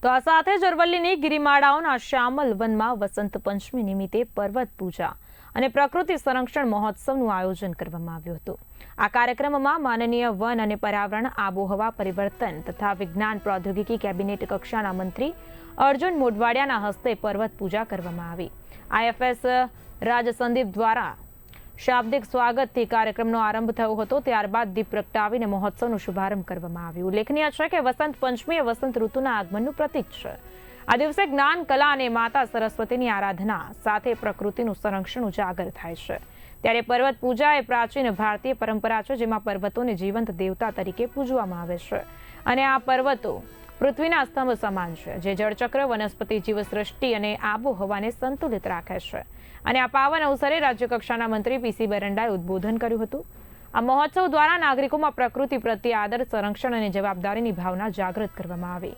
તો આ સાથે જ અરવલ્લીની ગિરિમાળાઓના શ્યામલ વનમાં વસંત પંચમી નિમિત્તે પર્વત પૂજા અને પ્રકૃતિ સંરક્ષણ મહોત્સવનું આયોજન કરવામાં આવ્યું હતું. આ કાર્યક્રમમાં માનનીય વન અને પર્યાવરણ, આબોહવા પરિવર્તન તથા વિજ્ઞાન પ્રૌદ્યોગિકી કેબિનેટ કક્ષાના મંત્રી અર્જુન મોઢવાડિયાના હસ્તે પર્વત પૂજા કરવામાં આવી. IFS રાજ સંદીપ દ્વારા શાબ્દિક સ્વાગતથી કાર્યક્રમનો આરંભ થયો હતો. ત્યારબાદ દીપ પ્રગટાવીને મહોત્સવનો શુભારંભ કરવામાં આવ્યો. ઉલ્લેખનીય છે કે વસંત પંચમી એ વસંત ઋતુના આગમનનું પ્રતીક છે. આ દિવસે જ્ઞાન, કલા અને માતા સરસ્વતીની આરાધના સાથે પ્રકૃતિનું સંરક્ષણ ઉજાગર થાય છે. ત્યારે પર્વત પૂજા એ પ્રાચીન ભારતીય પરંપરા છે, જેમાં પર્વતોને જીવંત દેવતા તરીકે પૂજવામાં આવે છે. અને આ પર્વતો પૃથ્વીના સ્તંભ સમાન છે, જે જળચક્ર, વનસ્પતિ, જીવસૃષ્ટિ અને આબોહવાને સંતુલિત રાખે છે. અને આ પાવન અવસરે રાજ્યકક્ષાના મંત્રી PC બરંડાએ ઉદ્બોધન કર્યું હતું. આ મહોત્સવ દ્વારા નાગરિકોમાં પ્રકૃતિ પ્રત્યે આદર, સંરક્ષણ અને જવાબદારીની ભાવના જાગૃત કરવામાં આવી.